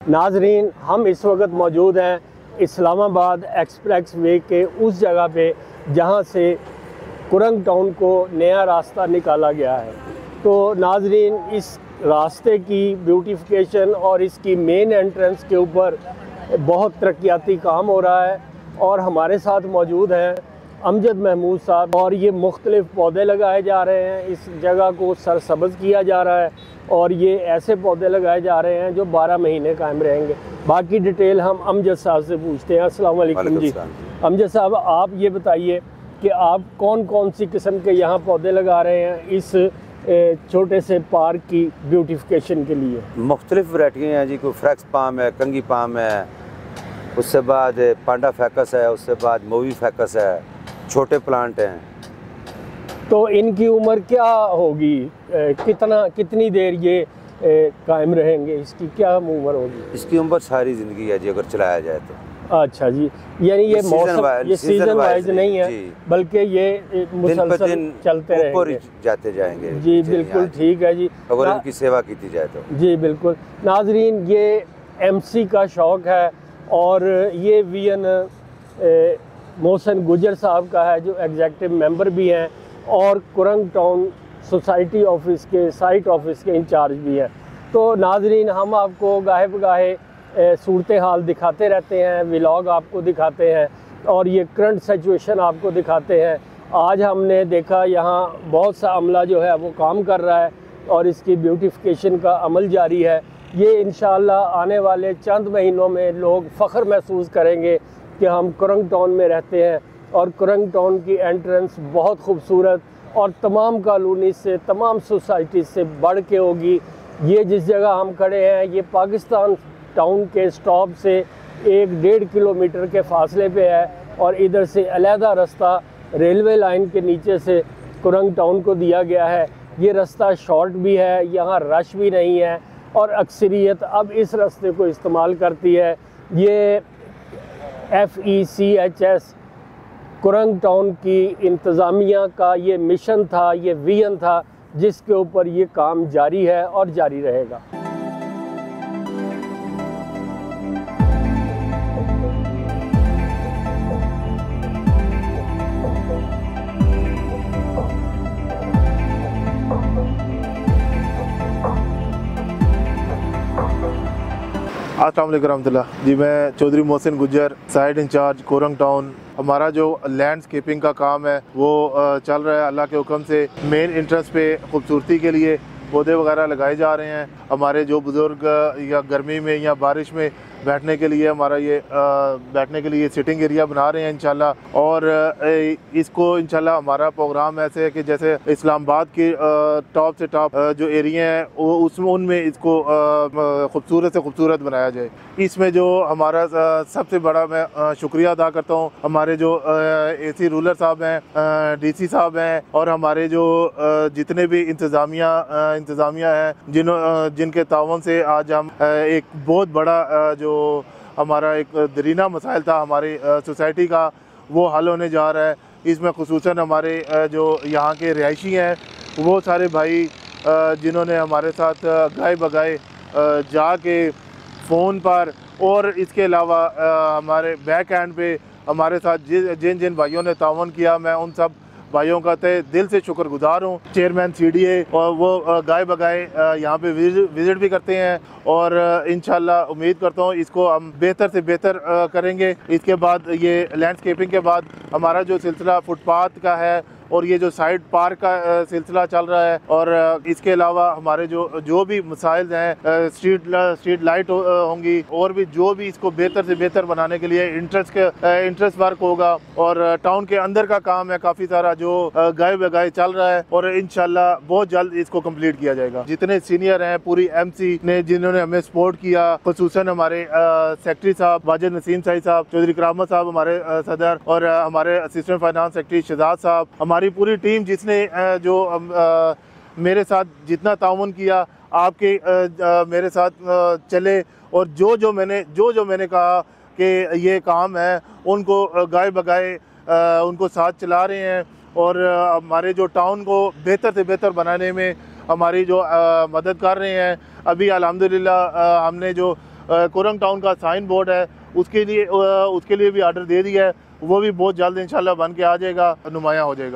नाजरीन, हम इस वक्त मौजूद हैं इस्लामाबाद एक्सप्रेस वे के उस जगह पे जहां से कुरंग टाउन को नया रास्ता निकाला गया है। तो नाजरीन, इस रास्ते की ब्यूटिफिकेशन और इसकी मेन एंट्रेंस के ऊपर बहुत तरक्याती काम हो रहा है और हमारे साथ मौजूद हैं अमजद महमूद साहब। और ये मुख्तलिफ़ पौधे लगाए जा रहे हैं, इस जगह को सरसब्ज़ किया जा रहा है और ये ऐसे पौधे लगाए जा रहे हैं जो 12 महीने कायम रहेंगे। बाकी डिटेल हम अमजद साहब से पूछते हैं। अस्सलाम वालेकुम जी। अमजद साहब, आप ये बताइए कि आप कौन कौन सी किस्म के यहाँ पौधे लगा रहे हैं इस छोटे से पार्क की ब्यूटिफिकेशन के लिए? मुख्तलिफ वैरायटियाँ हैं जी। कोई फ्रैक्स पाम है, कंगी पाम है, उससे बाद पांडा फैकस है, उससे बाद मोवी फैकस है, छोटे प्लांट हैं। तो इनकी उम्र क्या होगी, कितनी देर ये कायम रहेंगे, इसकी क्या उम्र होगी? इसकी उम्र सारी ज़िंदगी है जी, अगर चलाया जाए तो। अच्छा जी, यानी ये मौसम, ये सीजन वाइज नहीं है बल्कि ये मुसलसल चलते रहेंगे, जाते जाएंगे जी। बिल्कुल ठीक है जी, अगर इनकी सेवा की जाए तो। जी बिल्कुल। नाजरीन, ये MC का शौक़ है और ये VN मोहसिन गुजर साहब का है जो एग्जेक्टिव मेंबर भी हैं और कुरंग टाउन सोसाइटी ऑफिस के साइट ऑफिस के इंचार्ज भी हैं। तो नाजरीन, हम आपको गाहे बगाहे सूरत हाल दिखाते रहते हैं, व्लॉग आपको दिखाते हैं और ये करंट सिचुएशन आपको दिखाते हैं। आज हमने देखा यहाँ बहुत सा अमला जो है वो काम कर रहा है और इसकी ब्यूटिफिकेशन का अमल जारी है। ये इंशाअल्लाह आने वाले चंद महीनों में लोग फ़ख्र महसूस करेंगे कि हम कुरंग टाउन में रहते हैं और कुरंग टाउन की एंट्रेंस बहुत खूबसूरत और तमाम कॉलोनी से, तमाम सोसाइटी से बढ़ के होगी। ये जिस जगह हम खड़े हैं ये पाकिस्तान टाउन के स्टॉप से 1-1.5 किलोमीटर के फासले पे है और इधर से अलहदा रास्ता रेलवे लाइन के नीचे से कुरंग टाउन को दिया गया है। ये रास्ता शॉर्ट भी है, यहाँ रश भी नहीं है और अक्सरियत अब इस रास्ते को इस्तेमाल करती है। ये FECHS कुरंग टाउन की इंतज़ामिया का ये मिशन था, ये विजन था जिसके ऊपर ये काम जारी है और जारी रहेगा। अस्सलाम वालेकुम रहमतुल्लाह जी। मैं चौधरी मोहसिन गुजर, साइड इंचार्ज कुरंग टाउन। हमारा जो लैंडस्केपिंग का काम है वो चल रहा है अल्लाह के हुक्म से। मेन इंट्रेंस पे खूबसूरती के लिए पौधे वगैरह लगाए जा रहे हैं। हमारे जो बुज़ुर्ग या गर्मी में या बारिश में बैठने के लिए हमारा ये बैठने के लिए सिटिंग एरिया बना रहे हैं इंशाल्लाह। और इसको इंशाल्लाह हमारा प्रोग्राम ऐसे है कि जैसे इस्लामाबाद के टॉप से टॉप जो एरिया हैं वो उसमें उनमें इसको खूबसूरत से खूबसूरत बनाया जाए। इसमें जो हमारा सबसे बड़ा मैं शुक्रिया अदा करता हूँ हमारे जो AC रूलर साहब हैं, DC साहब हैं और हमारे जो जितने भी इंतज़ामिया हैं जिनके तावन से आज हम एक बहुत बड़ा जो हमारा एक दरीना मसाइल था हमारी सोसाइटी का वो हल होने जा रहा है। इसमें खुसूसन हमारे जो यहाँ के रिहायशी हैं वो सारे भाई जिन्होंने हमारे साथ गाए बगाए जाके फ़ोन पर और इसके अलावा हमारे बैक एंड पे हमारे साथ जिन जिन भाइयों ने तावन किया, मैं उन सब भाइयों का तहे दिल से शुक्रगुजार हूँ। चेयरमैन CDA और वो गाए बगाए यहाँ पे विज़िट भी करते हैं और इंशाल्लाह उम्मीद करता हूँ इसको हम बेहतर से बेहतर करेंगे। इसके बाद ये लैंडस्केपिंग के बाद हमारा जो सिलसिला फुटपाथ का है और ये जो साइड पार्क का सिलसिला चल रहा है और इसके अलावा हमारे जो भी मसाइल हैं स्ट्रीट लाइट होंगी और भी जो भी इसको बेहतर से बेहतर बनाने के लिए इंटरेस्ट वर्क होगा। और टाउन के अंदर का काम है काफ़ी सारा जो गाए बगाए चल रहा है और इंशाल्लाह बहुत जल्द इसको कंप्लीट किया जाएगा। जितने सीनियर हैं पूरी MC ने जिन्होंने हमें सपोर्ट किया, खुसूसन हमारे सेक्रेटरी साहब वाजिद नसीम साहब, चौधरी करामत साहब हमारे सदर और हमारे असिस्टेंट फाइनेंस सेक्रेटरी शहजाद साहब, हमारी पूरी टीम जिसने जो मेरे साथ जितना ताउन किया आपके मेरे साथ चले और जो मैंने कहा कि ये काम है उनको गाए बगाए उनको साथ चला रहे हैं और हमारे जो टाउन को बेहतर से बेहतर बनाने में हमारी जो मदद कर रहे हैं। अभी अल्हम्दुलिल्लाह हमने जो कोरंग टाउन का साइन बोर्ड है उसके लिए भी आर्डर दे दिया है, वो भी बहुत जल्द इंशाल्लाह बन के आ जाएगा, नुमाया हो जाएगा।